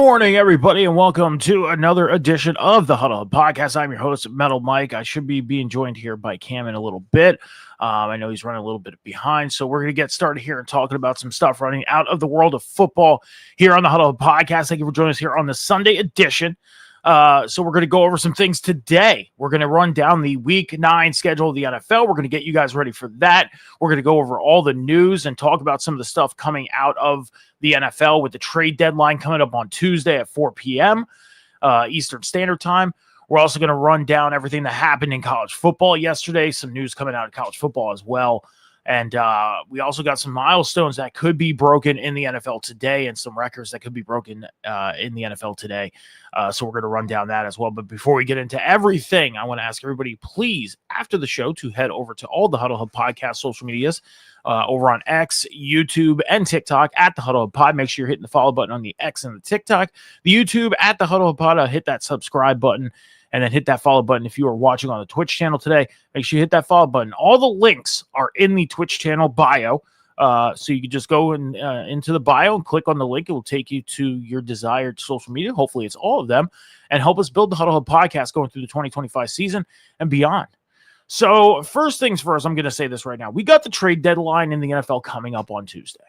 Morning, everybody, and welcome to another edition of the Huddle Podcast. I'm your host, Metal Mike. I should be being joined here by Cam in a little bit. I know he's running a little bit behind, so we're going to get started here and talking about some stuff running out of the world of football here on the Huddle Podcast. Thank you for joining us here on the Sunday edition. So we're going to go over some things today. We're going to run down the Week 9 schedule of the NFL. We're going to get you guys ready for that. We're going to go over all the news and talk about some of the stuff coming out of the NFL with the trade deadline coming up on Tuesday at 4 p.m. Eastern Standard Time. We're also going to run down everything that happened in college football yesterday, some news coming out of college football as well. And we also got some milestones that could be broken in the NFL today and some records that could be broken in the NFL today. So we're going to run down that as well. But before we get into everything, I want to ask everybody, please, after the show, to head over to all the Huddle Hub Podcast social medias over on X, YouTube, and TikTok at the Huddle Hub Pod. Make sure you're hitting the follow button on the X and the TikTok. The YouTube at the Huddle Hub Pod, hit that subscribe button. And then hit that follow button. If you are watching on the Twitch channel today, make sure you hit that follow button. All the links are in the Twitch channel bio. So you can just go into the bio and click on the link. It will take you to your desired social media. Hopefully it's all of them. And help us build the Huddle Hub Podcast going through the 2025 season and beyond. So first things first, I'm going to say this right now. We got the trade deadline in the NFL coming up on Tuesday.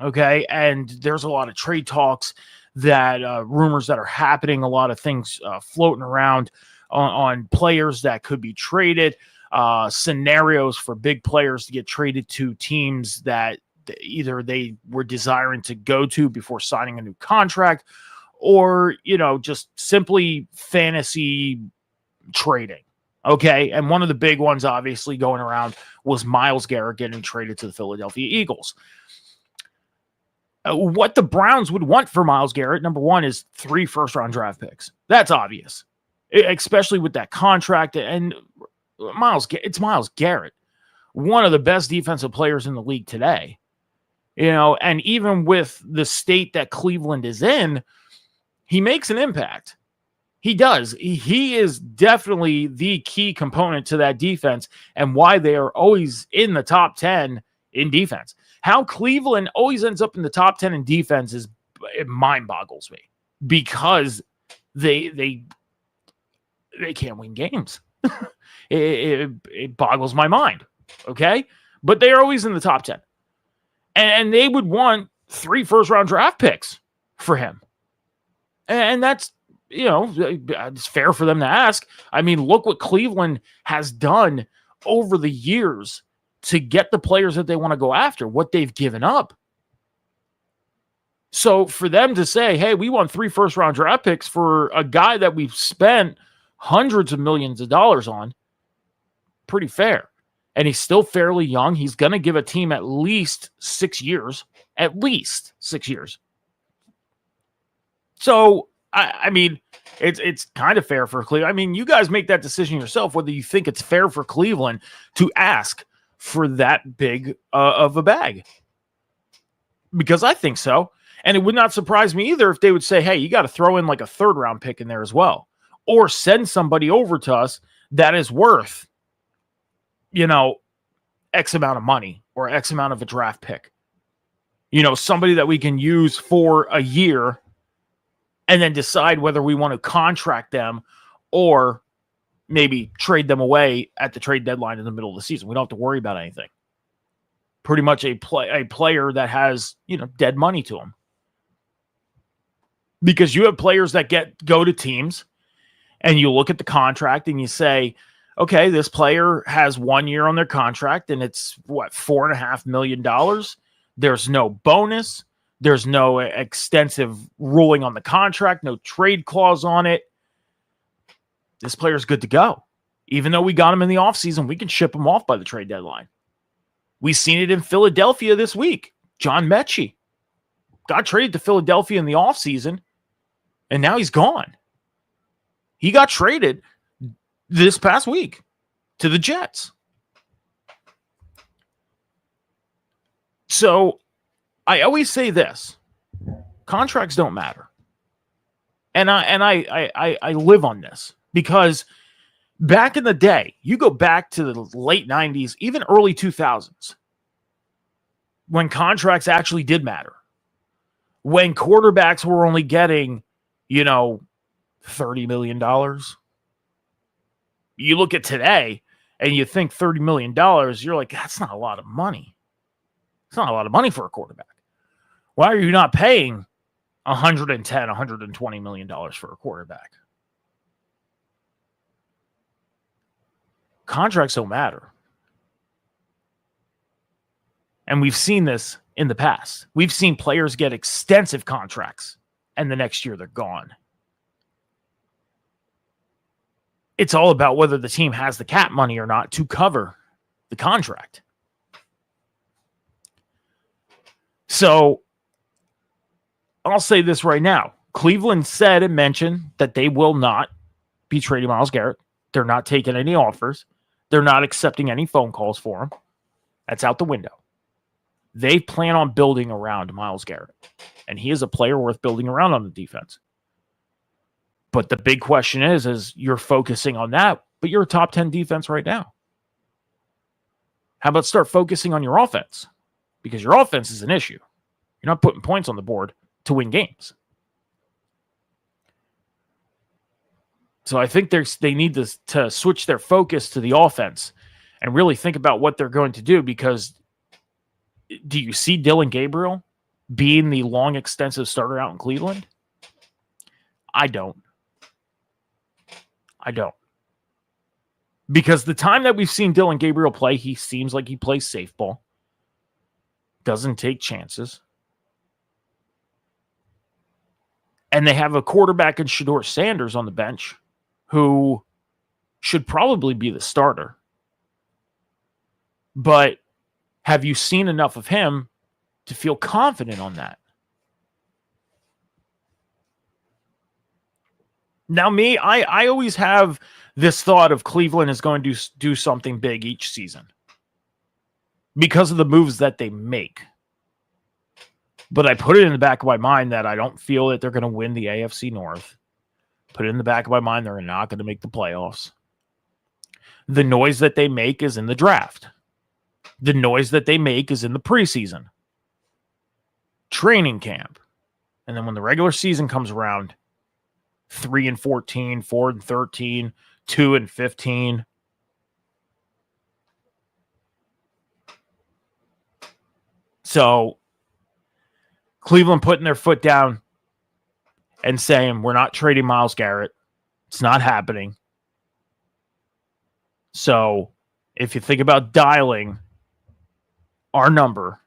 Okay? And there's a lot of trade talks that rumors that are happening, a lot of things floating around on players that could be traded, scenarios for big players to get traded to teams that either they were desiring to go to before signing a new contract or, just simply fantasy trading. Okay. And one of the big ones obviously going around was Myles Garrett getting traded to the Philadelphia Eagles. What the Browns would want for Myles Garrett, number one, is 3 first-round draft picks. That's obvious, especially with that contract. And it's Myles Garrett, one of the best defensive players in the league today. And even with the state that Cleveland is in, he makes an impact. He does. He is definitely the key component to that defense and why they are always in the top 10 in defense. How Cleveland always ends up in the top 10 in defense it mind boggles me because they can't win games. it boggles my mind. Okay. But they are always in the top 10 and they would want 3 first-round draft picks for him. And that's, it's fair for them to ask. I mean, look what Cleveland has done over the years to get the players that they want to go after, what they've given up. So for them to say, hey, we want 3 first-round draft picks for a guy that we've spent hundreds of millions of dollars on, pretty fair. And he's still fairly young. He's going to give a team at least 6 years. At least 6 years. So, I mean, it's kind of fair for Cleveland. I mean, you guys make that decision yourself, whether you think it's fair for Cleveland to ask for that big of a bag, because I think so. And it would not surprise me either if they would say, hey, you got to throw in like a 3rd-round pick in there as well, or send somebody over to us that is worth, X amount of money or X amount of a draft pick, somebody that we can use for a year and then decide whether we want to contract them or maybe trade them away at the trade deadline in the middle of the season. We don't have to worry about anything. Pretty much a player that has, dead money to him. Because you have players that go to teams and you look at the contract and you say, okay, this player has 1 year on their contract and it's $4.5 million. There's no bonus. There's no extensive ruling on the contract, no trade clause on it. This player's good to go. Even though we got him in the offseason, we can ship him off by the trade deadline. We've seen it in Philadelphia this week. John Mechie got traded to Philadelphia in the offseason, and now he's gone. He got traded this past week to the Jets. So I always say this. Contracts don't matter. And I live on this. Because back in the day, you go back to the late 90s, even early 2000s, when contracts actually did matter. when quarterbacks were only getting, $30 million. You look at today and you think $30 million, you're like, that's not a lot of money. It's not a lot of money for a quarterback. Why are you not paying $110, $120 million for a quarterback? Contracts don't matter. And we've seen this in the past. We've seen players get extensive contracts, and the next year they're gone. It's all about whether the team has the cap money or not to cover the contract. So I'll say this right now. Cleveland said and mentioned that they will not be trading Myles Garrett. They're not taking any offers. They're not accepting any phone calls for him. That's out the window. They plan on building around Myles Garrett. And he is a player worth building around on the defense. But the big question is you're focusing on that, but you're a top 10 defense right now. How about start focusing on your offense? Because your offense is an issue. You're not putting points on the board to win games. So I think they need to switch their focus to the offense and really think about what they're going to do, because do you see Dillon Gabriel being the long, extensive starter out in Cleveland? I don't. Because the time that we've seen Dillon Gabriel play, he seems like he plays safe ball. Doesn't take chances. And they have a quarterback in Shedeur Sanders on the bench who should probably be the starter. But have you seen enough of him to feel confident on that? Now, me, I always have this thought of Cleveland is going to do something big each season because of the moves that they make. But I put it in the back of my mind that I don't feel that they're going to win the AFC North. Put it in the back of my mind they're not going to make the playoffs. The noise that they make is in the draft. The noise that they make is in the preseason, training camp. And then when the regular season comes around, 3-14, 4-13, 2-15. So Cleveland putting their foot down and saying, we're not trading Myles Garrett. It's not happening. So if you think about dialing our number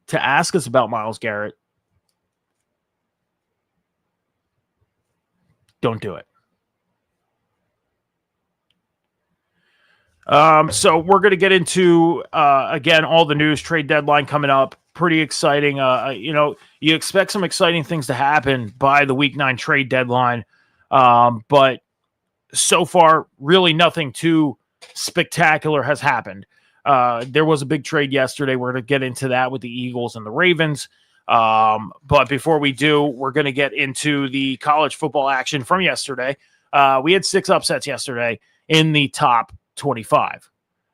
to ask us about Myles Garrett, don't do it. So we're going to get into, again, all the news, trade deadline coming up. Pretty exciting. You expect some exciting things to happen by the week 9 trade deadline. But so far, really nothing too spectacular has happened. There was a big trade yesterday. We're going to get into that with the Eagles and the Ravens. But before we do, we're going to get into the college football action from yesterday. We had 6 upsets yesterday in the top 25.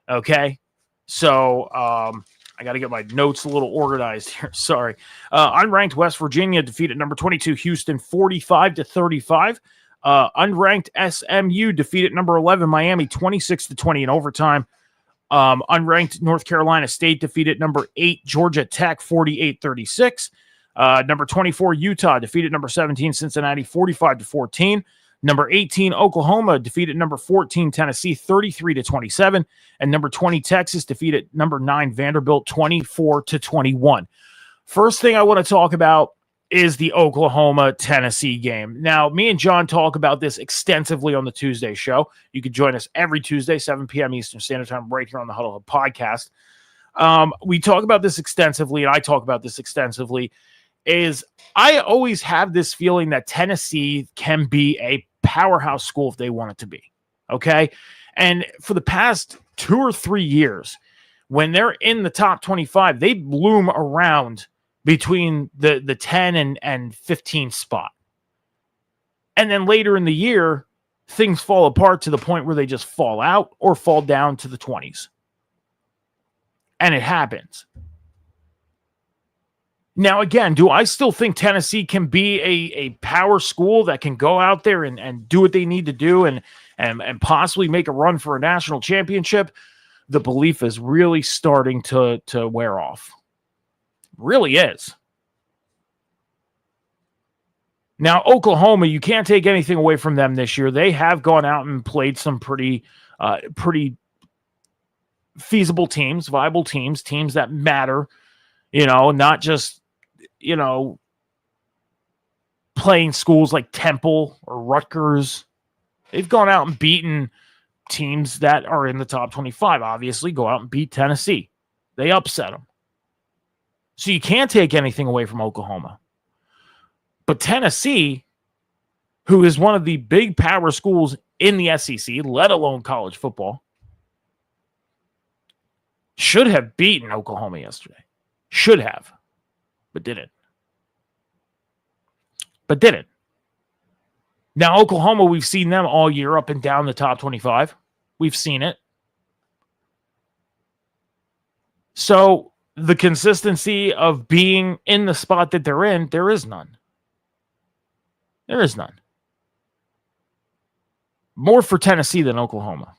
Okay. So, I got to get my notes a little organized here. Sorry. Unranked West Virginia defeated number 22 Houston 45-35. Unranked SMU defeated number 11 Miami 26-20 in overtime. Unranked North Carolina State defeated number 8 Georgia Tech 48-36. Number 24 Utah defeated number 17 Cincinnati 45-14. Number 18 Oklahoma defeated number 14 Tennessee 33-27. And number 20 Texas defeated number 9 Vanderbilt 24-21. First thing I want to talk about is the Oklahoma-Tennessee game. Now, me and John talk about this extensively on the Tuesday show. You can join us every Tuesday, 7 p.m. Eastern Standard Time, right here on the Huddle Up podcast. We talk about this extensively, and I talk about this extensively, is I always have this feeling that Tennessee can be a powerhouse school if they want it to be, okay? And for the past 2 or 3 years, when they're in the top 25, they bloom around between the 10 and 15 spot. And then later in the year, things fall apart to the point where they just fall out or fall down to the 20s. And it happens. Now, again, do I still think Tennessee can be a power school that can go out there and do what they need to do and possibly make a run for a national championship? The belief is really starting to wear off. Really is. Now, Oklahoma, you can't take anything away from them this year. They have gone out and played some pretty feasible teams, viable teams that matter, not just, playing schools like Temple or Rutgers. They've gone out and beaten teams that are in the top 25, obviously. Go out and beat Tennessee. They upset them. So you can't take anything away from Oklahoma. But Tennessee, who is one of the big power schools in the SEC, let alone college football, should have beaten Oklahoma yesterday. Should have, but didn't. Now, Oklahoma, we've seen them all year up and down the top 25. We've seen it. So the consistency of being in the spot that they're in, there is none. There is none. More for Tennessee than Oklahoma.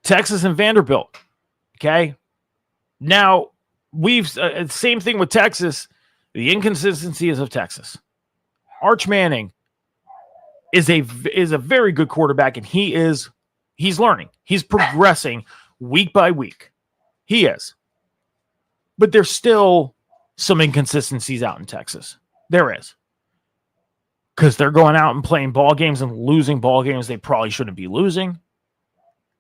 Texas and Vanderbilt. Okay. Now, same thing with Texas. The inconsistency is of Texas. Arch Manning is a very good quarterback, and he's learning. He's progressing week by week. He is. But there's still some inconsistencies out in Texas. There is. Because they're going out and playing ball games and losing ball games they probably shouldn't be losing.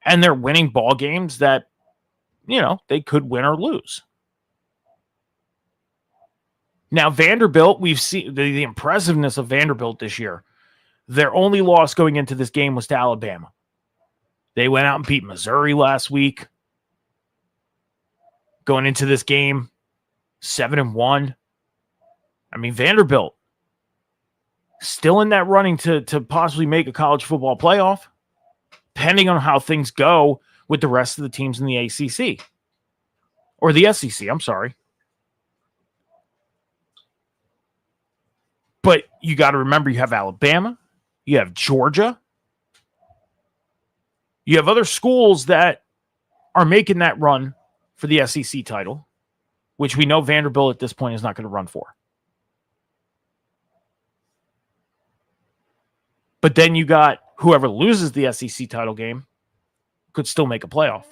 And they're winning ball games that, they could win or lose. Now, Vanderbilt, we've seen the impressiveness of Vanderbilt this year. Their only loss going into this game was to Alabama. They went out and beat Missouri last week. Going into this game, 7-1. I mean, Vanderbilt still in that running to possibly make a college football playoff, depending on how things go with the rest of the teams in the ACC. Or the SEC, I'm sorry. But you got to remember, you have Alabama, you have Georgia, you have other schools that are making that run for the SEC title, which we know Vanderbilt at this point is not going to run for. But then you got whoever loses the SEC title game could still make a playoff.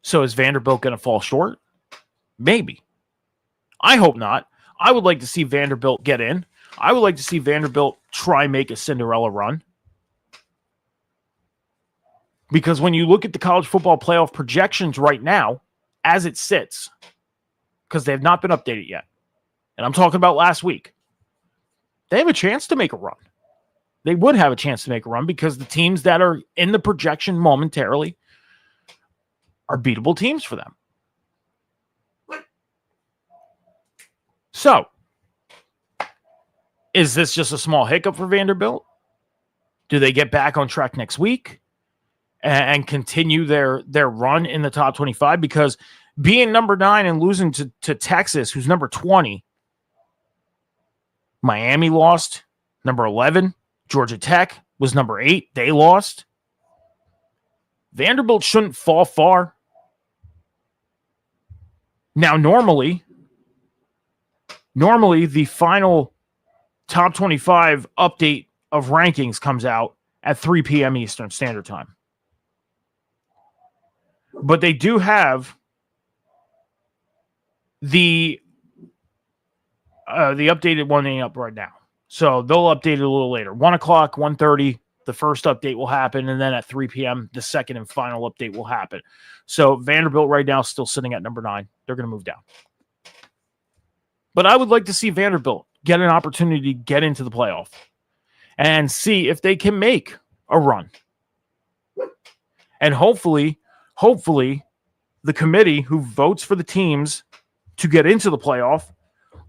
So is Vanderbilt going to fall short? Maybe. I hope not. I would like to see Vanderbilt get in. I would like to see Vanderbilt try make a Cinderella run. Because when you look at the college football playoff projections right now, as it sits, because they have not been updated yet, and I'm talking about last week, they have a chance to make a run. They would have a chance to make a run because the teams that are in the projection momentarily are beatable teams for them. So, is this just a small hiccup for Vanderbilt? Do they get back on track next week and continue their run in the top 25? Because being number 9 and losing to Texas, who's number 20, Miami lost, number 11. Georgia Tech was number 8. They lost. Vanderbilt shouldn't fall far. Now, normally, the final top 25 update of rankings comes out at 3 p.m. Eastern Standard Time. But they do have the updated one ain't up right now. So they'll update it a little later. 1 o'clock, 1:30, the first update will happen. And then at 3 p.m., the second and final update will happen. So Vanderbilt right now is still sitting at number 9. They're going to move down. But I would like to see Vanderbilt get an opportunity to get into the playoff and see if they can make a run. And hopefully, the committee who votes for the teams to get into the playoff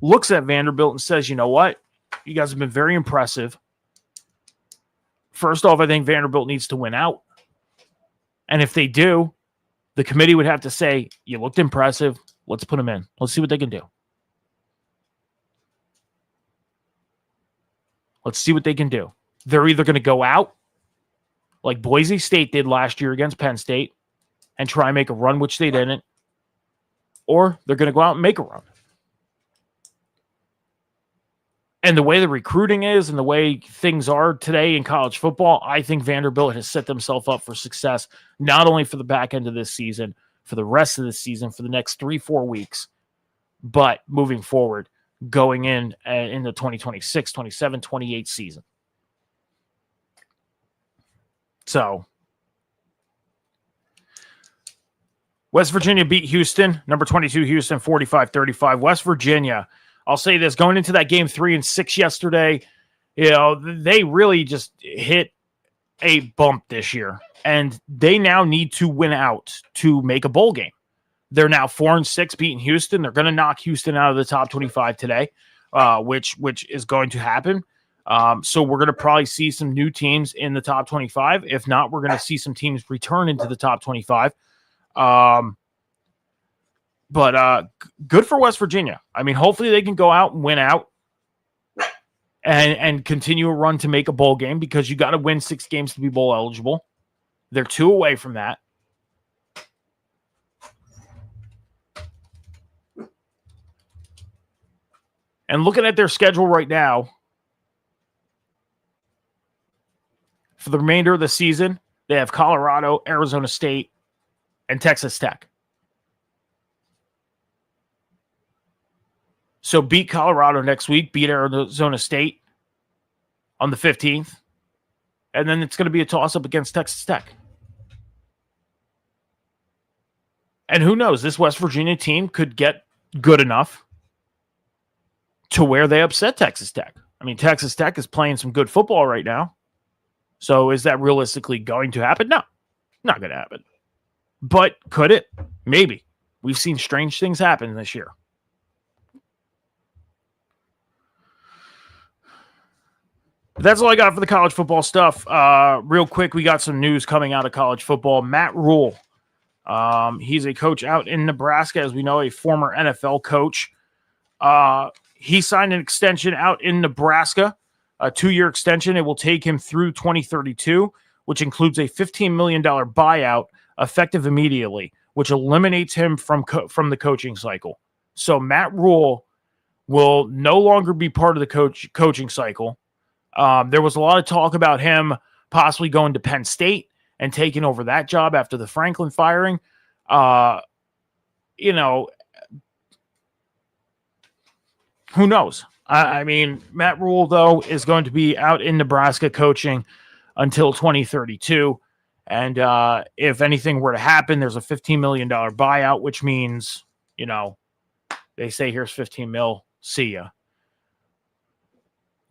looks at Vanderbilt and says, you know what? You guys have been very impressive. First off, I think Vanderbilt needs to win out. And if they do, The committee would have to say, you looked impressive. Let's put him in. Let's see what they can do. Let's see what they can do. They're either going to go out like Boise State did last year against Penn State and try and make a run, which they didn't, or they're going to go out and make a run. And the way the recruiting is and the way things are today in college football, I think Vanderbilt has set themselves up for success, not only for the back end of this season, for the rest of the season, for the next 3-4 weeks, but moving forward, going in the 2026, 27, 28 season. So, West Virginia beat Houston, number 22 Houston, 45-35. West Virginia, I'll say this, going into that game 3-6 yesterday, they really just hit a bump this year, and they now need to win out to make a bowl game. They're now 4-6 beating Houston. They're going to knock Houston out of the top 25 today, which is going to happen. So we're going to probably see some new teams in the top 25. If not, we're going to see some teams return into the top 25. But good for West Virginia. I mean, hopefully they can go out and win out and continue a run to make a bowl game, because you got to win 6 games to be bowl eligible. They're 2 away from that. And looking at their schedule right now, for the remainder of the season, they have Colorado, Arizona State, and Texas Tech. So beat Colorado next week, beat Arizona State on the 15th, and then it's going to be a toss-up against Texas Tech. And who knows, this West Virginia team could get good enough to where they upset Texas Tech. I mean, Texas Tech is playing some good football right now. So is that realistically going to happen? No, not going to happen. But could it? Maybe. We've seen strange things happen this year. But that's all I got for the college football stuff. Real quick, we got some news coming out of college football. Matt Rule, he's a coach out in Nebraska, as we know, a former NFL coach. He signed an extension out in Nebraska, a 2-year extension. It will take him through 2032, which includes a $15 million buyout effective immediately, which eliminates him from the coaching cycle. So Matt Rule will no longer be part of the coaching cycle. There was a lot of talk about him possibly going to Penn State and taking over that job after the Franklin firing. Who knows? I mean, Matt Rule, though, is going to be out in Nebraska coaching until 2032. And if anything were to happen, there's a $15 million buyout, which means, they say, here's 15 mil. See ya.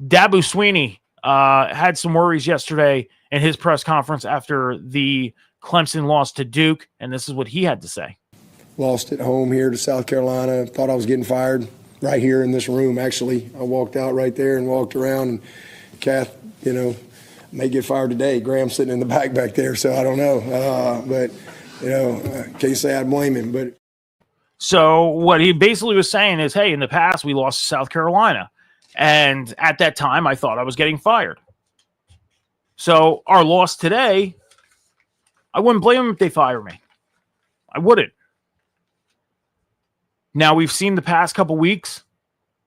Dabo Swinney had some worries yesterday in his press conference after the Clemson loss to Duke, and this is what he had to say. Lost at home here to South Carolina. Thought I was getting fired right here in this room, actually. I walked out right there and walked around, and Kath, may get fired today. Graham's sitting in the back there, so I don't know. But can't say I blame him. But so what he basically was saying is, hey, in the past we lost to South Carolina. And at that time, I thought I was getting fired. So our loss today, I wouldn't blame them if they fire me. I wouldn't. Now, we've seen the past couple weeks,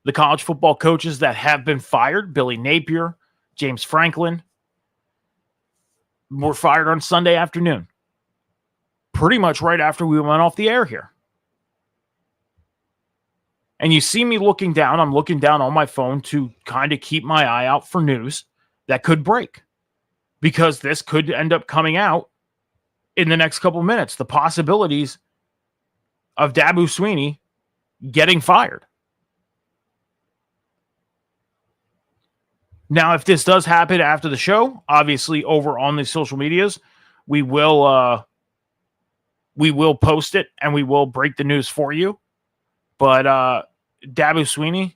the college football coaches that have been fired, Billy Napier, James Franklin, were fired on Sunday afternoon. Pretty much right after we went off the air here. And you see me looking down. I'm looking down on my phone to kind of keep my eye out for news that could break, because this could end up coming out in the next couple minutes. The possibilities of Dabo Swinney getting fired. Now, if this does happen after the show, obviously over on the social medias, we will post it and we will break the news for you. But Dabo Swinney,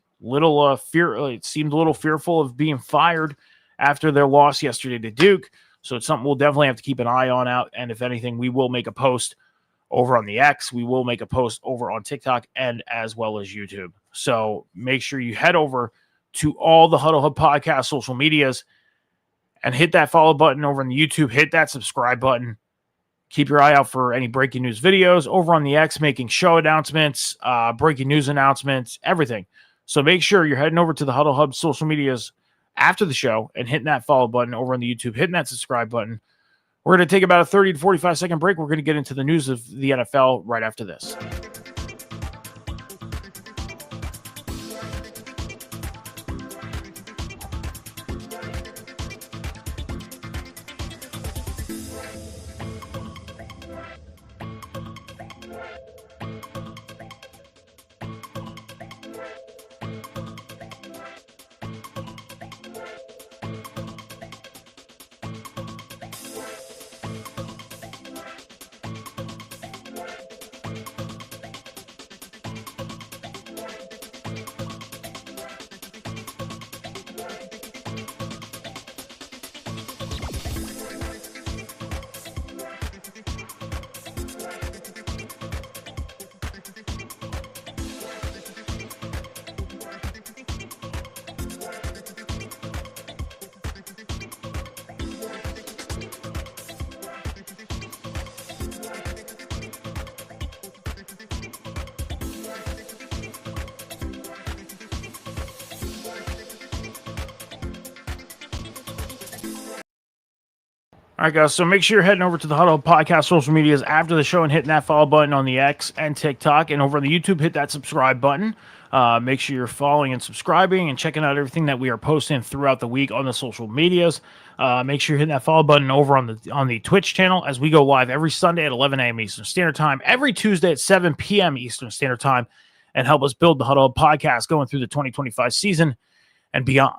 it seemed a little fearful of being fired after their loss yesterday to Duke. So it's something we'll definitely have to keep an eye on out. And if anything, we will make a post over on the X. We will make a post over on TikTok and as well as YouTube. So make sure you head over to all the Huddle Hub Podcast social medias and hit that follow button over on the YouTube. Hit that subscribe button. Keep your eye out for any breaking news videos over on the X, making show announcements, breaking news announcements, everything. So make sure you're heading over to the Huddle Hub social medias after the show and hitting that follow button over on the YouTube, hitting that subscribe button. We're going to take about a 30 to 45 second break. We're going to get into the news of the NFL right after this. All right, guys, so make sure you're heading over to the Huddle Podcast social medias after the show and hitting that follow button on the X and TikTok. And over on the YouTube, hit that subscribe button. Make sure you're following and subscribing and checking out everything that we are posting throughout the week on the social medias. Make sure you're hitting that follow button over on the Twitch channel as we go live every Sunday at 11 a.m. Eastern Standard Time, every Tuesday at 7 p.m. Eastern Standard Time, and help us build the Huddle Podcast going through the 2025 season and beyond.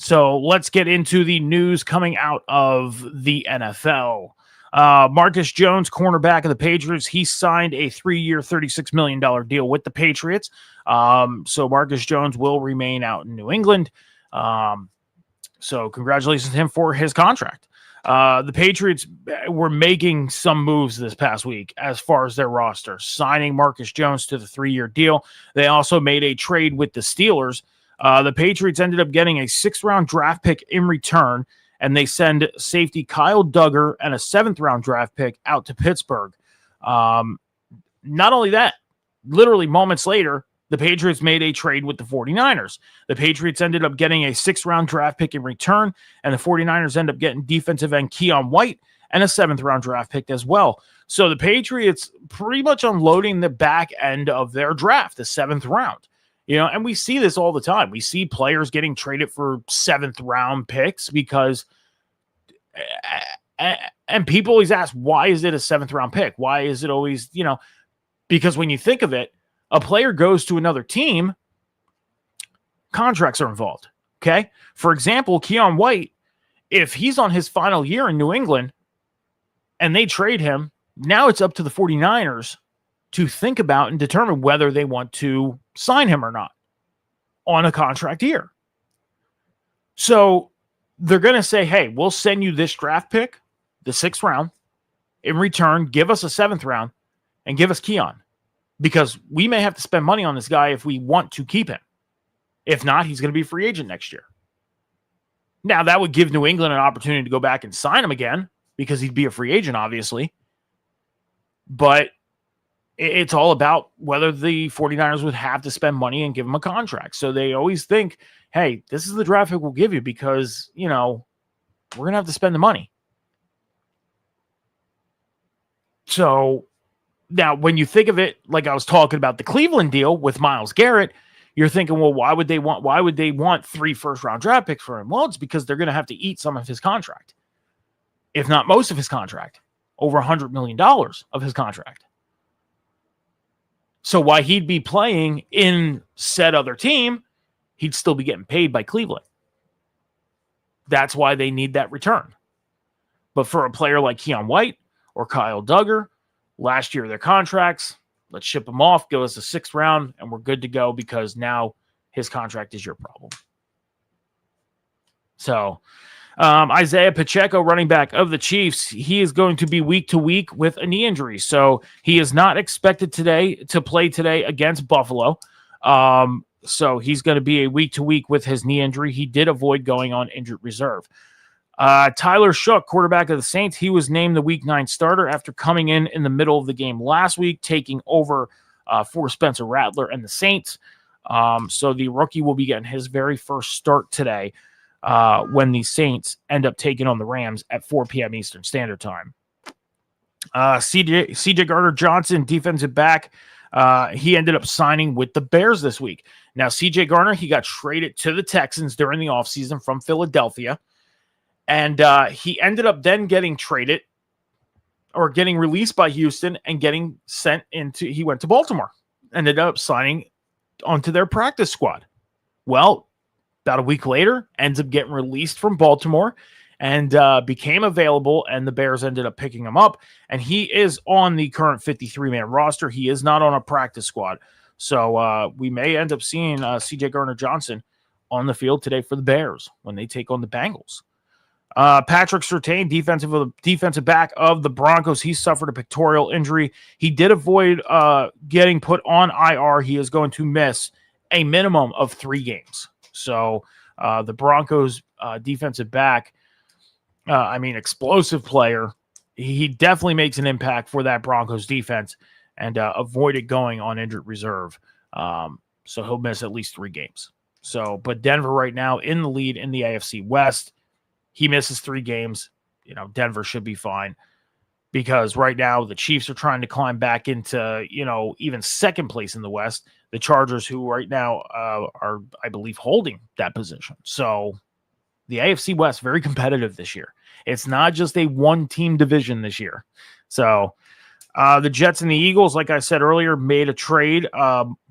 So let's get into the news coming out of the NFL. Marcus Jones, cornerback of the Patriots, he signed a 3-year, $36 million deal with the Patriots. So Marcus Jones will remain out in New England. So congratulations to him for his contract. The Patriots were making some moves this past week as far as their roster, signing Marcus Jones to the 3-year deal. They also made a trade with the Steelers. The Patriots ended up getting a 6th-round draft pick in return, and they send safety Kyle Duggar and a 7th-round draft pick out to Pittsburgh. Not only that, literally moments later, the Patriots made a trade with the 49ers. The Patriots ended up getting a 6th-round draft pick in return, and the 49ers end up getting defensive end Keon White and a 7th-round draft pick as well. So the Patriots pretty much unloading the back end of their draft, the 7th round. You know, and we see this all the time. We see players getting traded for 7th-round picks because, and people always ask, why is it a 7th-round pick? Why is it always, you know, because when you think of it, a player goes to another team, contracts are involved, okay? For example, Keon White, if he's on his final year in New England and they trade him, now it's up to the 49ers to think about and determine whether they want to sign him or not on a contract year. So they're going to say, hey, we'll send you this draft pick, the 6th round. In return, give us a 7th round and give us Keon, because we may have to spend money on this guy if we want to keep him. If not, he's going to be a free agent next year. Now, that would give New England an opportunity to go back and sign him again because he'd be a free agent, obviously. But it's all about whether the 49ers would have to spend money and give him a contract. So they always think, hey, this is the draft pick we'll give you because, you know, we're going to have to spend the money. So now when you think of it, like I was talking about the Cleveland deal with Myles Garrett, you're thinking, well, why would they want 3 first-round draft picks for him? Well, it's because they're going to have to eat some of his contract, if not most of his contract, over $100 million of his contract. So while he'd be playing in said other team, he'd still be getting paid by Cleveland. That's why they need that return. But for a player like Keon White or Kyle Duggar, last year their contracts, let's ship them off, give us a 6th round, and we're good to go because now his contract is your problem. So Isaiah Pacheco, running back of the Chiefs, he is going to be week to week with a knee injury. So he is not expected to play today against Buffalo. So he's going to be a week to week with his knee injury. He did avoid going on injured reserve. Tyler Shook, quarterback of the Saints, he was named the Week 9 starter after coming in the middle of the game last week, taking over for Spencer Rattler and the Saints. So the rookie will be getting his very first start today when the Saints end up taking on the Rams at 4 p.m. Eastern Standard Time. CJ Gardner-Johnson, defensive back, he ended up signing with the Bears this week. Now, CJ Garner, he got traded to the Texans during the offseason from Philadelphia. And he ended up then getting traded or getting released by Houston and getting he went to Baltimore, ended up signing onto their practice squad. Well, about a week later, ends up getting released from Baltimore and became available, and the Bears ended up picking him up. And he is on the current 53-man roster. He is not on a practice squad. So we may end up seeing CJ Gardner-Johnson on the field today for the Bears when they take on the Bengals. Patrick Surtain, defensive back of the Broncos, he suffered a pectoral injury. He did avoid getting put on IR. He is going to miss a minimum of 3 games. So the Broncos defensive back, explosive player. He definitely makes an impact for that Broncos defense and avoided going on injured reserve. So he'll miss at least 3 games. But Denver right now in the lead in the AFC West. He misses 3 games. Denver should be fine because right now the Chiefs are trying to climb back into, even second place in the West. The Chargers, who right now are, I believe, holding that position. So the AFC West, very competitive this year. It's not just a one-team division this year. So the Jets and the Eagles, like I said earlier, made a trade.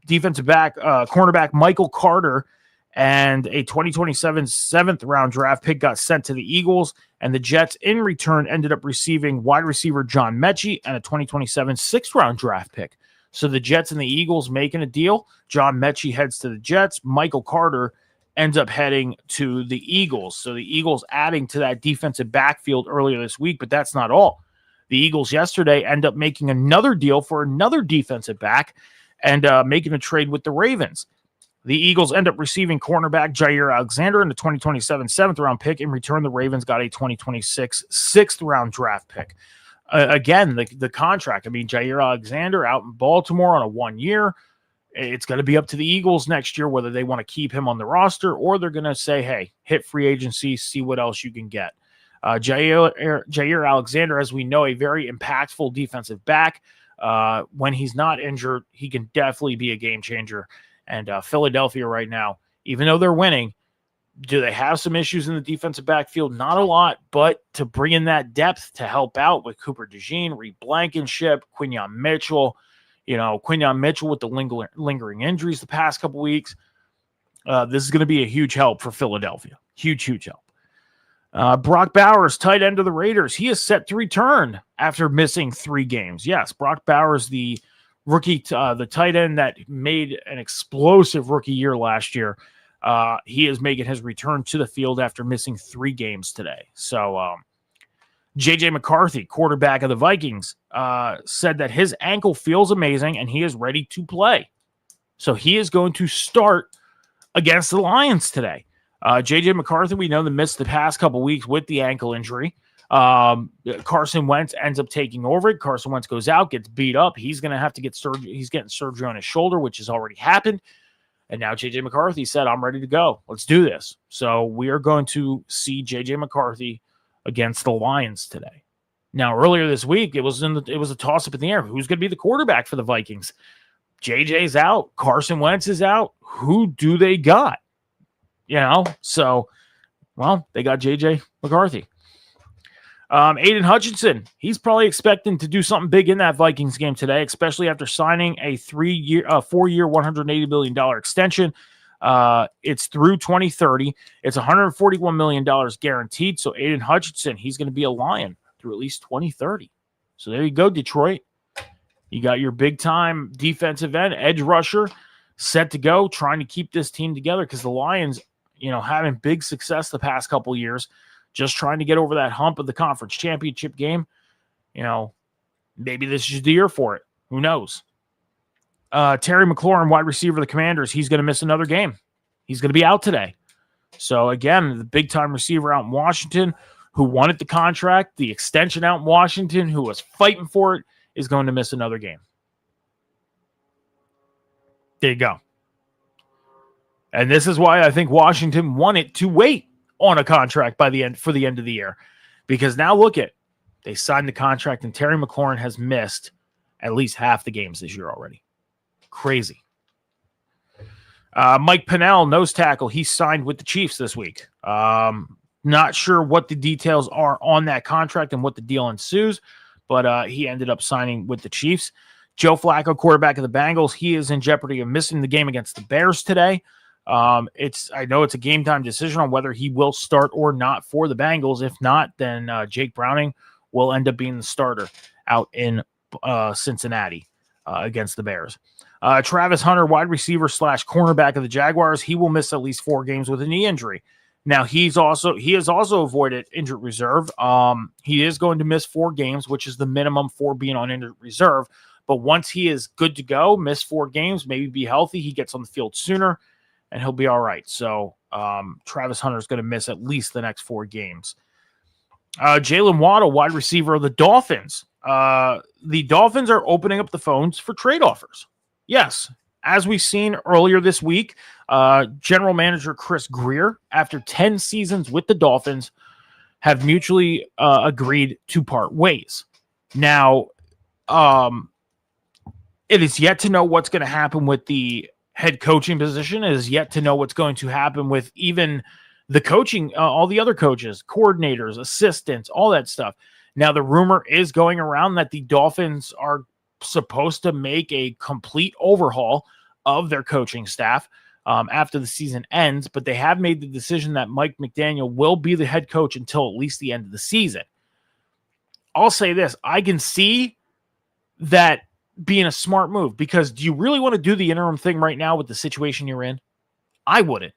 Defensive back, cornerback Michael Carter, and a 2027 7th-round draft pick got sent to the Eagles, and the Jets, in return, ended up receiving wide receiver John Mechie and a 2027 6th-round draft pick. So the Jets and the Eagles making a deal. John Mechie heads to the Jets. Michael Carter ends up heading to the Eagles. So the Eagles adding to that defensive backfield earlier this week, but that's not all. The Eagles yesterday end up making another deal for another defensive back and making a trade with the Ravens. The Eagles end up receiving cornerback Jair Alexander and the 2027 7th-round pick. In return, the Ravens got a 2026 6th-round draft pick. Again, the contract. Jair Alexander out in Baltimore on a 1-year. It's going to be up to the Eagles next year whether they want to keep him on the roster or they're going to say, hey, hit free agency, see what else you can get. Jair Alexander, as we know, a very impactful defensive back. When he's not injured, he can definitely be a game changer. And Philadelphia right now, even though they're winning, do they have some issues in the defensive backfield? Not a lot, but to bring in that depth to help out with Cooper DeJean, Reed Blankenship, Quinyon Mitchell, Quinyon Mitchell with the lingering injuries the past couple weeks. This is going to be a huge help for Philadelphia. Huge, huge help. Brock Bowers, tight end of the Raiders, he is set to return after missing 3 games. Yes, Brock Bowers, the rookie, the tight end that made an explosive rookie year last year. He is making his return to the field after missing 3 games today. So J.J. McCarthy, quarterback of the Vikings, said that his ankle feels amazing and he is ready to play. So he is going to start against the Lions today. J.J. McCarthy, we know, missed the past couple weeks with the ankle injury. Carson Wentz ends up taking over it. Carson Wentz goes out, gets beat up. He's going to have to get surgery. He's getting surgery on his shoulder, which has already happened. And now J.J. McCarthy said, I'm ready to go. Let's do this. So we are going to see J.J. McCarthy against the Lions today. Now, earlier this week, it was a toss-up in the air. Who's going to be the quarterback for the Vikings? J.J.'s out. Carson Wentz is out. Who do they got? So, they got J.J. McCarthy. Aiden Hutchinson, he's probably expecting to do something big in that Vikings game today, especially after signing a 4-year, $180 million extension. It's through 2030. It's $141 million guaranteed. So Aiden Hutchinson, he's going to be a Lion through at least 2030. So there you go, Detroit. You got your big-time defensive end, edge rusher, set to go, trying to keep this team together because the Lions, having big success the past couple years. just trying to get over that hump of the conference championship game, maybe this is the year for it. Who knows? Terry McLaurin, wide receiver of the Commanders, he's going to miss another game. He's going to be out today. So, again, the big-time receiver out in Washington who wanted the contract, the extension out in Washington, who was fighting for it, is going to miss another game. There you go. And this is why I think Washington wanted to wait on a contract for the end of the year. Because now look at, they signed the contract and Terry McLaurin has missed at least half the games this year already. Crazy. Mike Pennell, nose tackle, he signed with the Chiefs this week. Not sure what the details are on that contract and what the deal ensues, but he ended up signing with the Chiefs. Joe Flacco, quarterback of the Bengals, he is in jeopardy of missing the game against the Bears today. I know it's a game time decision on whether he will start or not for the Bengals. If not, then Jake Browning will end up being the starter out in Cincinnati against the Bears. Travis Hunter, wide receiver / cornerback of the Jaguars, he will miss at least 4 games with a knee injury. Now, he has also avoided injured reserve. He is going to miss 4 games, which is the minimum for being on injured reserve. But once he is good to go, miss 4 games, maybe be healthy, he gets on the field sooner, and he'll be all right. So Travis Hunter is going to miss at least the next 4 games. Jalen Waddle, wide receiver of the Dolphins. The Dolphins are opening up the phones for trade offers. Yes, as we've seen earlier this week, general manager Chris Grier, after 10 seasons with the Dolphins, have mutually agreed to part ways. Now, it is yet to know what's going to happen with the head coaching position. It is yet to know what's going to happen with even the coaching, all the other coaches, coordinators, assistants, all that stuff. Now, the rumor is going around that the Dolphins are supposed to make a complete overhaul of their coaching staff after the season ends, but they have made the decision that Mike McDaniel will be the head coach until at least the end of the season. I'll say this, I can see that being a smart move, because do you really want to do the interim thing right now with the situation you're in? I wouldn't.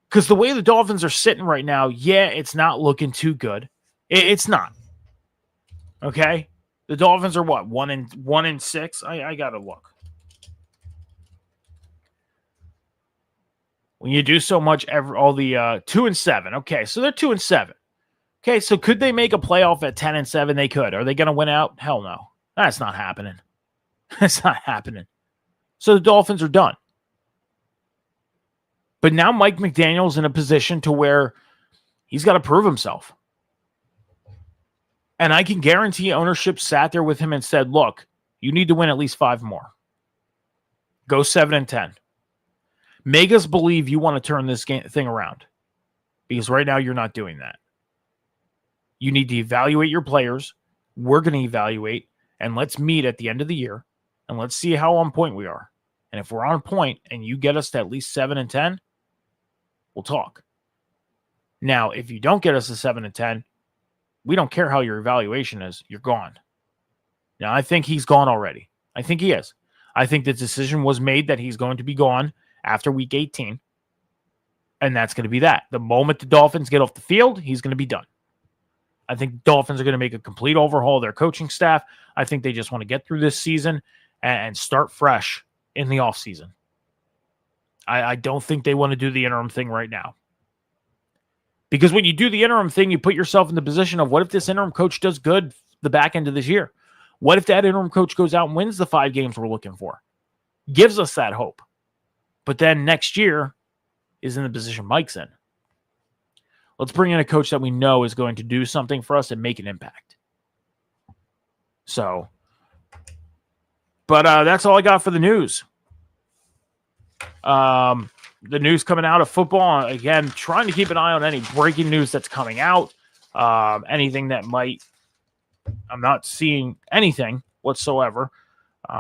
Because the way the Dolphins are sitting right now, yeah, it's not looking too good. It's not. Okay? The Dolphins are what? 1-6? I gotta look. When you do so much, all the 2-7. Okay, so they're 2-7. Okay, so could they make a playoff at 10-7? They could. Are they going to win out? Hell no. That's not happening. That's not happening. So the Dolphins are done. But now Mike McDaniel's in a position to where he's got to prove himself. And I can guarantee ownership sat there with him and said, look, you need to win at least 5 more. Go 7-10. Make us believe you want to turn this thing around. Because right now you're not doing that. You need to evaluate your players. We're going to evaluate. And let's meet at the end of the year. And let's see how on point we are. And if we're on point and you get us to at least 7-10, we'll talk. Now, if you don't get us to 7-10, we don't care how your evaluation is. You're gone. Now, I think he's gone already. I think he is. I think the decision was made that he's going to be gone after week 18. And that's going to be that. The moment the Dolphins get off the field, he's going to be done. I think Dolphins are going to make a complete overhaul of their coaching staff. I think they just want to get through this season and start fresh in the offseason. I don't think they want to do the interim thing right now. Because when you do the interim thing, you put yourself in the position of what if this interim coach does good the back end of this year? What if that interim coach goes out and wins the 5 games we're looking for? Gives us that hope. But then next year is in the position Mike's in. Let's bring in a coach that we know is going to do something for us and make an impact. So, but that's all I got for the news. The news coming out of football, again, trying to keep an eye on any breaking news that's coming out. Anything that might, I'm not seeing anything whatsoever. So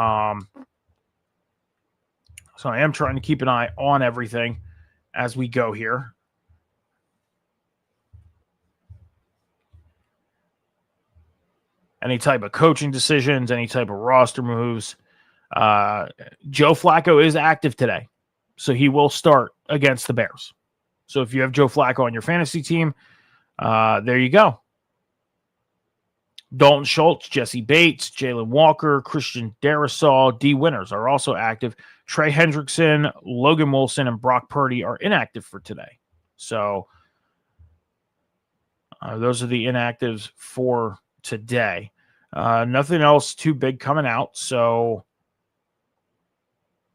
I am trying to keep an eye on everything as we go here. Any type of coaching decisions, any type of roster moves. Joe Flacco is active today, so he will start against the Bears. So if you have Joe Flacco on your fantasy team, There you go. Dalton Schultz, Jesse Bates, Jalen Walker, Christian Darrisaw, D. Winters are also active. Trey Hendrickson, Logan Wilson, and Brock Purdy are inactive for today. So those are the inactives for today. Nothing else too big coming out. So,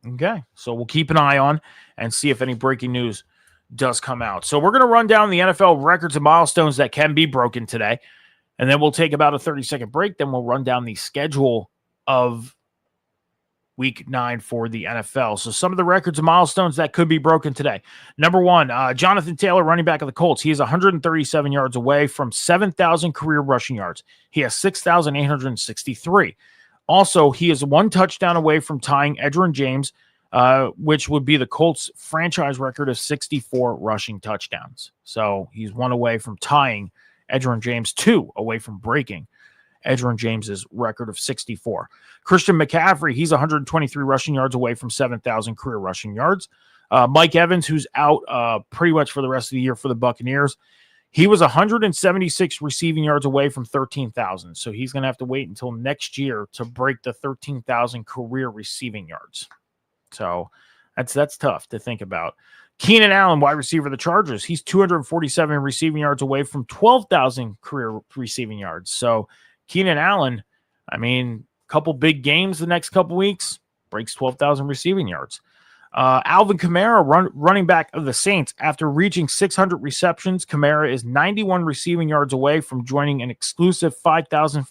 okay. So we'll keep an eye on and see if any breaking news does come out. So we're going to run down the NFL records and milestones that can be broken today. And then we'll take about a 30-second break. Then we'll run down the schedule of Week 9 for the NFL. So some of the records and milestones that could be broken today. Number one, Jonathan Taylor, running back of the Colts. He is 137 yards away from 7,000 career rushing yards. He has 6,863. Also, he is one touchdown away from tying Edgerrin James, which would be the Colts' franchise record of 64 rushing touchdowns. So he's one away from tying Edgerrin James, two away from breaking Edgerrin James's record of 64. Christian McCaffrey, he's 123 rushing yards away from 7,000 career rushing yards. Mike Evans, who's out pretty much for the rest of the year for the Buccaneers, he was 176 receiving yards away from 13,000. So he's going to have to wait until next year to break the 13,000 career receiving yards. So that's tough to think about. Keenan Allen, wide receiver of the Chargers, he's 247 receiving yards away from 12,000 career receiving yards. So Keenan Allen, I mean, a couple big games the next couple weeks, breaks 12,000 receiving yards. Alvin Kamara, running back of the Saints, after reaching 600 receptions, Kamara is 91 receiving yards away from joining an exclusive 5,000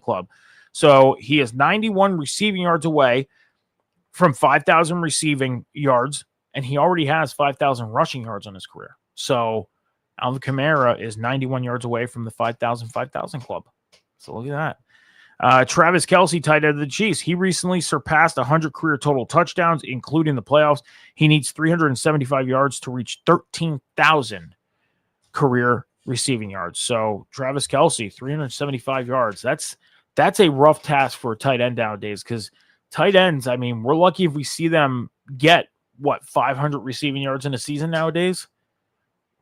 club. So he is 91 receiving yards away from 5,000 receiving yards, and he already has 5,000 rushing yards on his career. So Alvin Kamara is 91 yards away from the 5,000 club. So look at that. Travis Kelce, tight end of the Chiefs. He recently surpassed 100 career total touchdowns, including the playoffs. He needs 375 yards to reach 13,000 career receiving yards. So Travis Kelce, 375 yards. That's a rough task for a tight end nowadays, because tight ends, I mean, we're lucky if we see them get, 500 receiving yards in a season nowadays.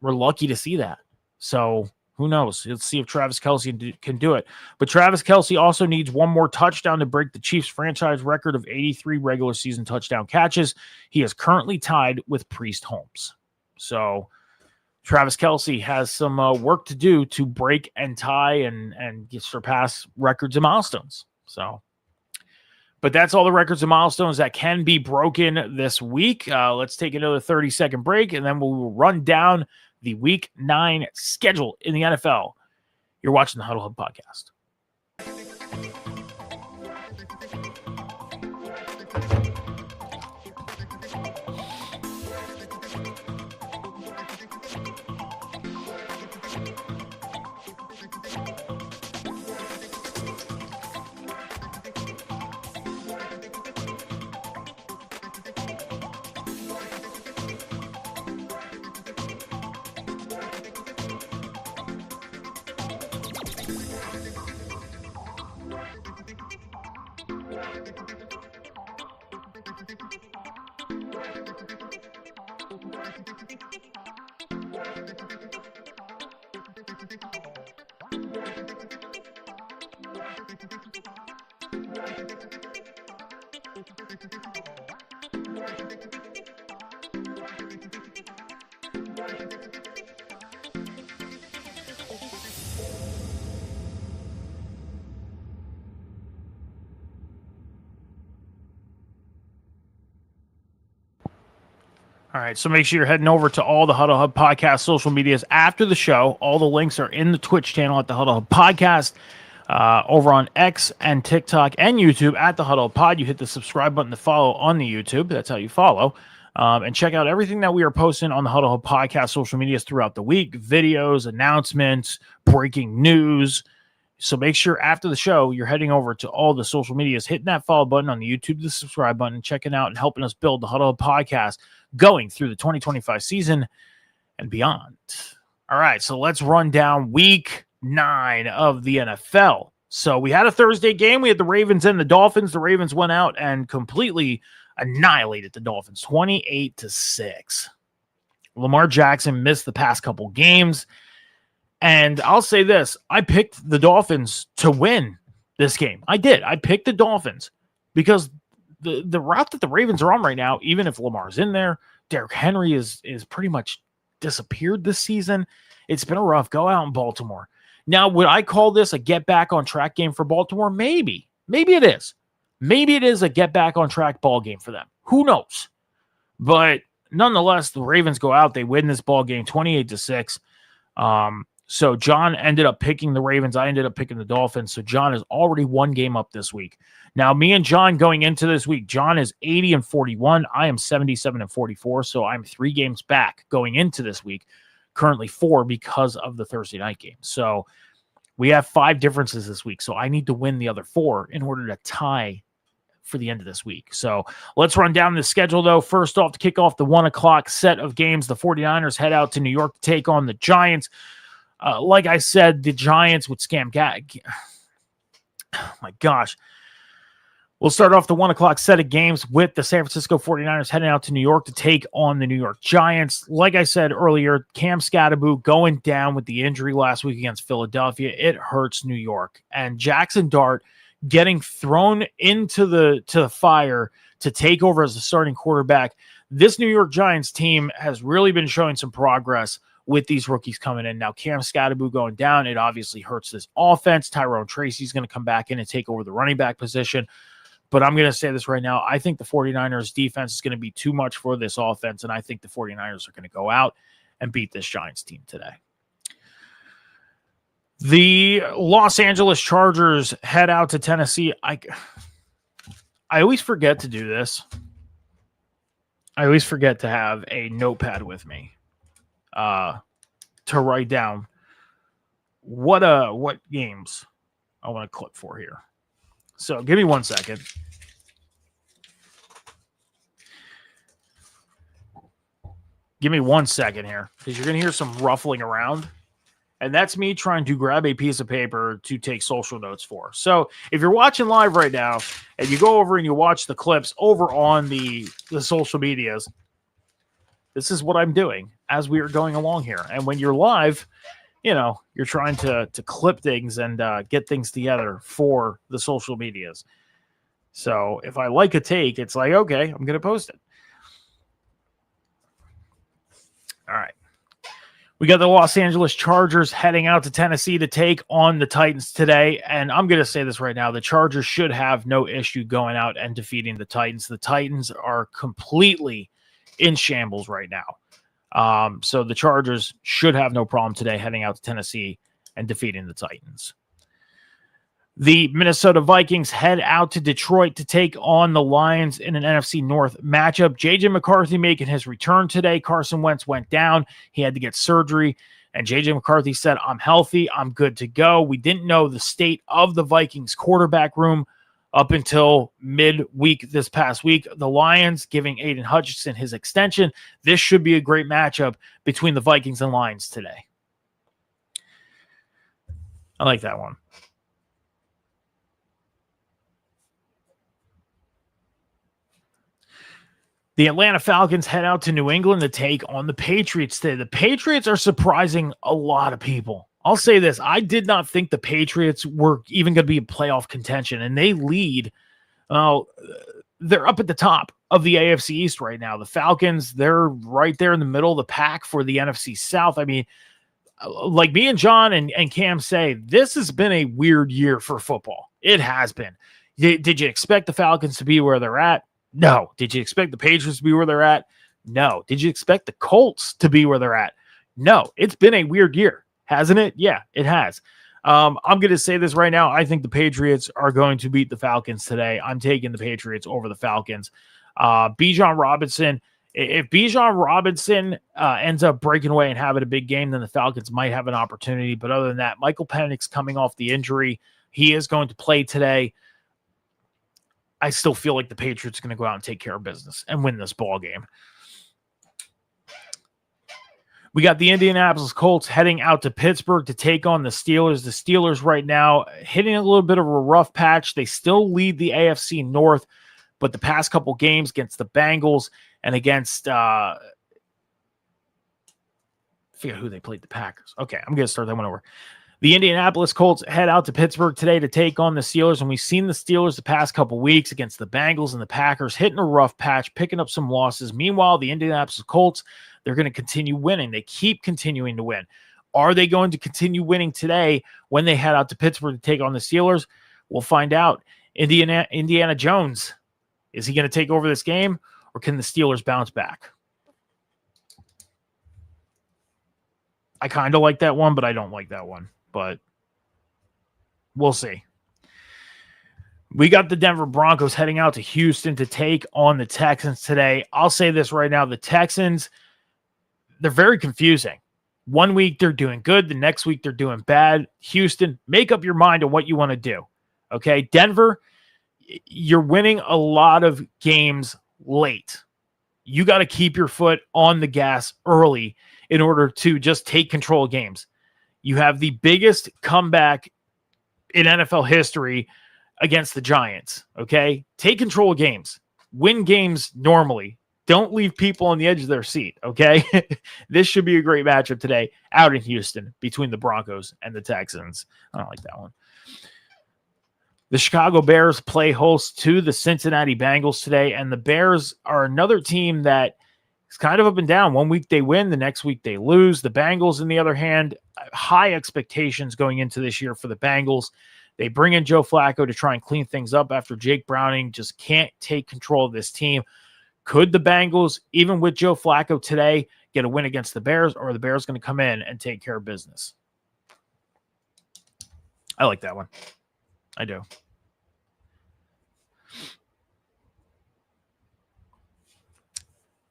We're lucky to see that. So who knows? Let's see if Travis Kelce can do it. But Travis Kelce also needs one more touchdown to break the Chiefs' franchise record of 83 regular season touchdown catches. He is currently tied with Priest Holmes. So Travis Kelce has some work to do to break and tie and surpass records and milestones. So, but that's all the records and milestones that can be broken this week. Let's take another 30-second break, and then we'll run down the Week 9 schedule in the NFL. You're watching the Huddle Hub Podcast. All right, so make sure you're heading over to all the Huddle Hub Podcast social medias after the show. All the links are in the Twitch channel at the Huddle Hub Podcast, over on X and TikTok and YouTube at the Huddle Pod. You hit the subscribe button to follow on the YouTube. That's how you follow. And check out everything that we are posting on the Huddle Hub Podcast social medias throughout the week. Videos, announcements, breaking news. So make sure after the show, you're heading over to all the social medias, hitting that follow button on the YouTube, the subscribe button, checking out and helping us build the Huddle Hub Podcast going through the 2025 season and beyond. All right, so let's run down Week 9 of the NFL. So we had a Thursday game. We had the Ravens and the Dolphins. The Ravens went out and completely annihilated the Dolphins, 28-6. Lamar Jackson missed the past couple games. And I'll say this, I picked the Dolphins to win this game. I did. I picked the Dolphins because the route that the Ravens are on right now, even if Lamar's in there, Derrick Henry is pretty much disappeared this season. It's been a rough go out in Baltimore. Now, would I call this a get back on track game for Baltimore? Maybe. Maybe it is. Maybe it is a get back on track ball game for them. Who knows? But nonetheless, the Ravens go out. They win this ball game 28-6. So John ended up picking the Ravens. I ended up picking the Dolphins. So John is already one game up this week. Now, me and John going into this week, John is 80-41. I am 77-44. So I'm 3 games back going into this week. Currently 4 because of the Thursday night game. So we have 5 differences this week. So I need to win the other 4 in order to tie for the end of this week. So let's run down the schedule, though. First off, to kick off the 1 o'clock set of games, the 49ers head out to New York to take on the Giants. Like I said, the Giants would oh my gosh. We'll start off the 1 o'clock set of games with the San Francisco 49ers heading out to New York to take on the New York Giants. Like I said earlier, Cam Scatterbo going down with the injury last week against Philadelphia. It hurts New York. And Jackson Dart getting thrown into the fire to take over as the starting quarterback. This New York Giants team has really been showing some progress with these rookies coming in. Now, Cam Scatterbo going down, it obviously hurts this offense. Tyrone Tracy's going to come back in and take over the running back position. But I'm going to say this right now. I think the 49ers defense is going to be too much for this offense, and I think the 49ers are going to go out and beat this Giants team today. The Los Angeles Chargers head out to Tennessee. I always forget to do this. I always forget to have a notepad with me to write down what games I want to clip for here. So give me 1 second. Give me 1 second here because you're going to hear some ruffling around. And that's me trying to grab a piece of paper to take social notes for. So if you're watching live right now and you go over and you watch the clips over on the social medias, this is what I'm doing as we are going along here. And when you're live, you're trying to clip things and get things together for the social medias. So if I like a take, it's like, okay, I'm going to post it. All right. We got the Los Angeles Chargers heading out to Tennessee to take on the Titans today. And I'm going to say this right now. The Chargers should have no issue going out and defeating the Titans. The Titans are completely in shambles right now. So the Chargers should have no problem today heading out to Tennessee and defeating the Titans. The Minnesota Vikings head out to Detroit to take on the Lions in an NFC North matchup. J.J. McCarthy making his return today. Carson Wentz went down. He had to get surgery. And J.J. McCarthy said, I'm healthy. I'm good to go. We didn't know the state of the Vikings quarterback room up until midweek this past week. The Lions giving Aiden Hutchinson his extension. This should be a great matchup between the Vikings and Lions today. I like that one. The Atlanta Falcons head out to New England to take on the Patriots today. The Patriots are surprising a lot of people. I'll say this. I did not think the Patriots were even going to be in playoff contention, and they lead. They're up at the top of the AFC East right now. The Falcons, they're right there in the middle of the pack for the NFC South. I mean, like me and John and Cam say, this has been a weird year for football. It has been. Did you expect the Falcons to be where they're at? No. Did you expect the Patriots to be where they're at? No. Did you expect the Colts to be where they're at? No. It's been a weird year, hasn't it? Yeah, it has. I'm going to say this right now. I think the Patriots are going to beat the Falcons today. I'm taking the Patriots over the Falcons. Bijan Robinson, if Bijan Robinson ends up breaking away and having a big game, then the Falcons might have an opportunity. But other than that, Michael Penix coming off the injury, he is going to play today. I still feel like the Patriots are going to go out and take care of business and win this ball game. We got the Indianapolis Colts heading out to Pittsburgh to take on the Steelers. The Steelers right now hitting a little bit of a rough patch. They still lead the AFC North, but the past couple games against the Bengals and against forget who they played, the Packers. Okay, I'm going to start that one over. The Indianapolis Colts head out to Pittsburgh today to take on the Steelers, and we've seen the Steelers the past couple weeks against the Bengals and the Packers hitting a rough patch, picking up some losses. Meanwhile, the Indianapolis Colts, they're going to continue winning. They keep continuing to win. Are they going to continue winning today when they head out to Pittsburgh to take on the Steelers? We'll find out. Indiana Jones, is he going to take over this game, or can the Steelers bounce back? I kind of like that one, but I don't like that one. But we'll see. We got the Denver Broncos heading out to Houston to take on the Texans today. I'll say this right now. The Texans, they're very confusing. One week they're doing good. The next week they're doing bad. Houston, make up your mind on what you want to do. Okay, Denver, you're winning a lot of games late. You got to keep your foot on the gas early in order to just take control of games. You have the biggest comeback in NFL history against the Giants, okay? Take control of games. Win games normally. Don't leave people on the edge of their seat, okay? This should be a great matchup today out in Houston between the Broncos and the Texans. I don't like that one. The Chicago Bears play host to the Cincinnati Bengals today, and the Bears are another team that is kind of up and down. One week they win, the next week they lose. The Bengals, on the other hand, high expectations going into this year for the Bengals. They bring in Joe Flacco to try and clean things up after Jake Browning just can't take control of this team. Could the Bengals, even with Joe Flacco today, get a win against the Bears, or are the Bears going to come in and take care of business? I like that one. I do.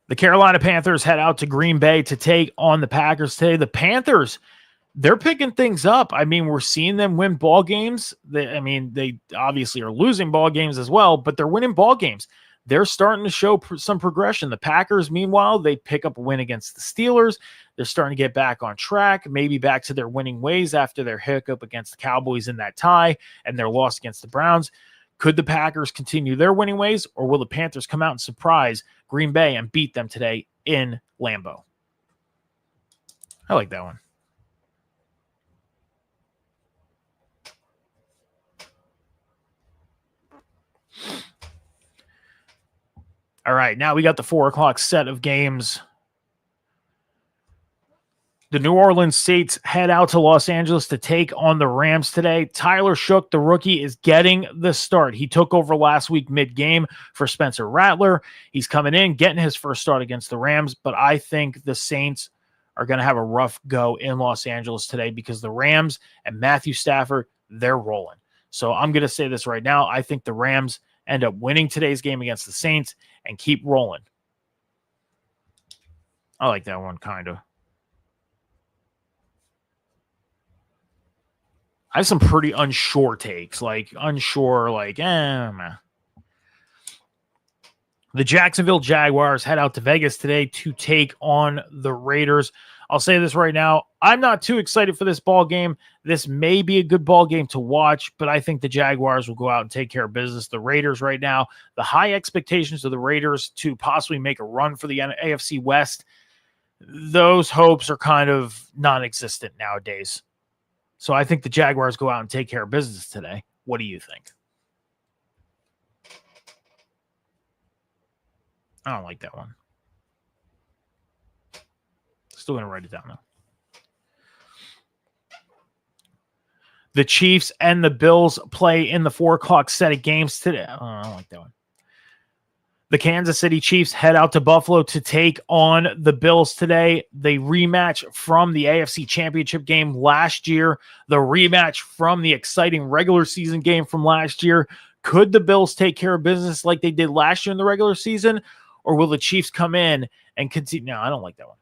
The Carolina Panthers head out to Green Bay to take on the Packers today. The Panthers, they're picking things up. I mean, we're seeing them win ball games. They obviously are losing ball games as well, but they're winning ball games. They're starting to show some progression. The Packers, meanwhile, they pick up a win against the Steelers. They're starting to get back on track, maybe back to their winning ways after their hiccup against the Cowboys in that tie and their loss against the Browns. Could the Packers continue their winning ways, or will the Panthers come out and surprise Green Bay and beat them today in Lambeau? I like that one. All right, now we got the 4 o'clock set of games. The New Orleans Saints head out to Los Angeles to take on the Rams today. Tyler Shook, the rookie, is getting the start. He took over last week mid-game for Spencer Rattler. He's coming in, getting his first start against the Rams, but I think the Saints are going to have a rough go in Los Angeles today because the Rams and Matthew Stafford, they're rolling. So I'm going to say this right now. I think the Rams end up winning today's game against the Saints and keep rolling. I like that one, kind of. I have some pretty unsure takes, The Jacksonville Jaguars head out to Vegas today to take on the Raiders. I'll say this right now. I'm not too excited for this ball game. This may be a good ball game to watch, but I think the Jaguars will go out and take care of business. The Raiders right now, the high expectations of the Raiders to possibly make a run for the AFC West, those hopes are kind of non-existent nowadays. So I think the Jaguars go out and take care of business today. What do you think? I don't like that one. Still going to write it down, though. The Chiefs and the Bills play in the 4 o'clock set of games today. Oh, I don't like that one. The Kansas City Chiefs head out to Buffalo to take on the Bills today. The rematch from the AFC Championship game last year. The rematch from the exciting regular season game from last year. Could the Bills take care of business like they did last year in the regular season? Or will the Chiefs come in and continue? No, I don't like that one.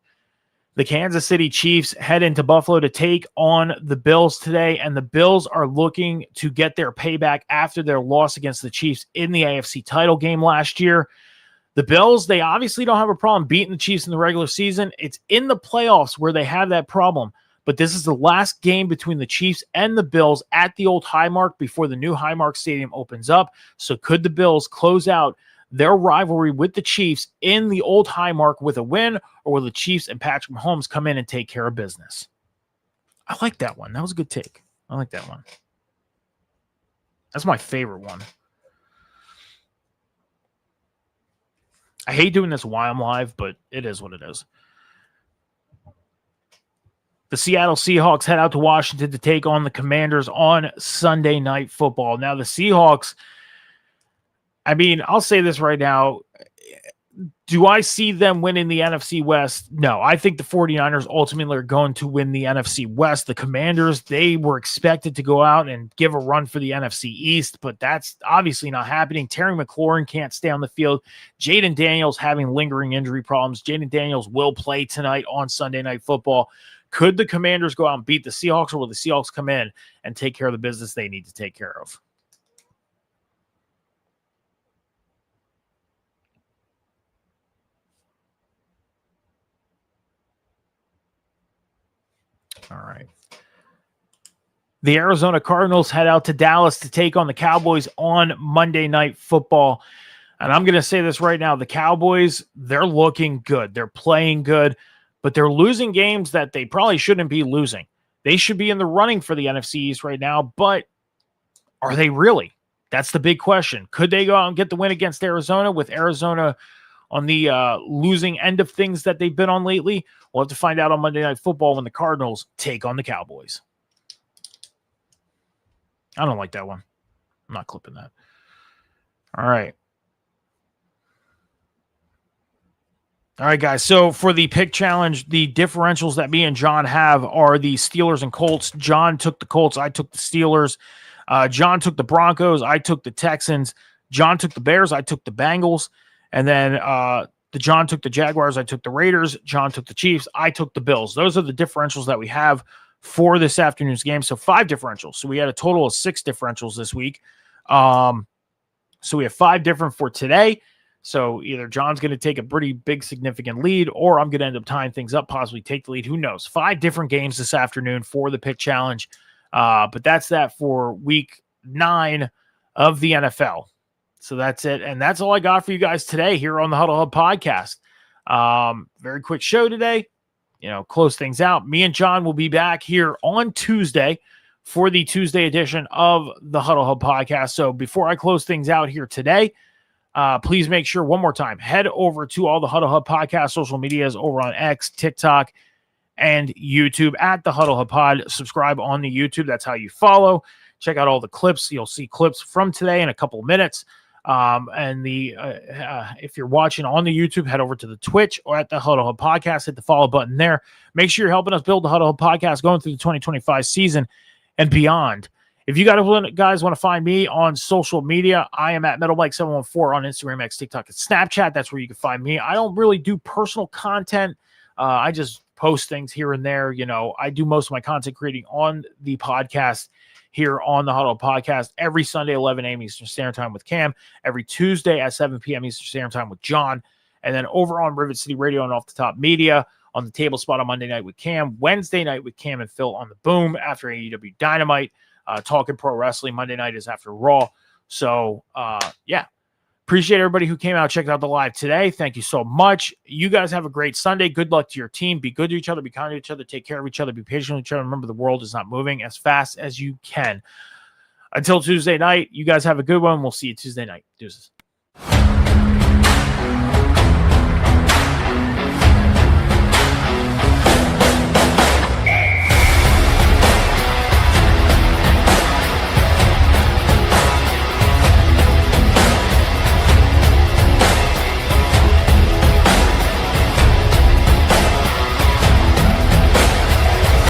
The Kansas City Chiefs head into Buffalo to take on the Bills today, and the Bills are looking to get their payback after their loss against the Chiefs in the AFC title game last year. The Bills, they obviously don't have a problem beating the Chiefs in the regular season. It's in the playoffs where they have that problem, but this is the last game between the Chiefs and the Bills at the old Highmark before the new Highmark Stadium opens up. So could the Bills close out their rivalry with the Chiefs in the old Highmark with a win, or will the Chiefs and Patrick Mahomes come in and take care of business? I like that one. That was a good take. I like that one. That's my favorite one. I hate doing this while I'm live, but it is what it is. The Seattle Seahawks head out to Washington to take on the Commanders on Sunday Night Football. Now, the Seahawks, I mean, I'll say this right now. Do I see them winning the NFC West? No. I think the 49ers ultimately are going to win the NFC West. The Commanders, they were expected to go out and give a run for the NFC East, but that's obviously not happening. Terry McLaurin can't stay on the field. Jaden Daniels having lingering injury problems. Jaden Daniels will play tonight on Sunday Night Football. Could the Commanders go out and beat the Seahawks, or will the Seahawks come in and take care of the business they need to take care of? All right. The Arizona Cardinals head out to Dallas to take on the Cowboys on Monday Night Football. And I'm going to say this right now. The Cowboys, they're looking good. They're playing good, but they're losing games that they probably shouldn't be losing. They should be in the running for the NFC East right now, but are they really? That's the big question. Could they go out and get the win against Arizona, with Arizona on the losing end of things that they've been on lately? We'll have to find out on Monday Night Football when the Cardinals take on the Cowboys. I don't like that one. I'm not clipping that. All right. All right, guys. So for the pick challenge, the differentials that me and John have are the Steelers and Colts. John took the Colts. I took the Steelers. John took the Broncos. I took the Texans. John took the Bears. I took the Bengals. And then John took the Jaguars. I took the Raiders. John took the Chiefs. I took the Bills. Those are the differentials that we have for this afternoon's game. So 5 differentials. So we had a total of 6 differentials this week. So we have 5 different for today. So either John's going to take a pretty big, significant lead, or I'm going to end up tying things up, possibly take the lead. Who knows? 5 different games this afternoon for the pick challenge. But that's that for week 9 of the NFL. So that's it. And that's all I got for you guys today here on the Huddle Hub podcast. Very quick show today. Close things out. Me and John will be back here on Tuesday for the Tuesday edition of the Huddle Hub podcast. So before I close things out here today, please make sure, one more time, head over to all the Huddle Hub podcast social medias over on X, TikTok, and YouTube at the Huddle Hub Pod. Subscribe on the YouTube. That's how you follow. Check out all the clips. You'll see clips from today in a couple of minutes. If you're watching on the YouTube, head over to the Twitch or at the Huddle Hub Podcast. Hit the follow button there. Make sure you're helping us build the Huddle Hub Podcast going through the 2025 season and beyond. If you guys want to find me on social media, I am at MetalMike714 on Instagram, X, TikTok, and Snapchat. That's where you can find me. I don't really do personal content. I just post things here and there. I do most of my content creating on the podcast here on the Huddle Podcast every Sunday, 11 a.m. Eastern Standard Time with Cam, every Tuesday at 7 p.m. Eastern Standard Time with John, and then over on Rivet City Radio and Off the Top Media on the Table Spot on Monday night with Cam, Wednesday night with Cam and Phil on the Boom after AEW Dynamite, talking pro wrestling. Monday night is after Raw. So, appreciate everybody who came out, checked out the live today. Thank you so much. You guys have a great Sunday. Good luck to your team. Be good to each other. Be kind to each other. Take care of each other. Be patient with each other. Remember, the world is not moving as fast as you can. Until Tuesday night, you guys have a good one. We'll see you Tuesday night. Deuces.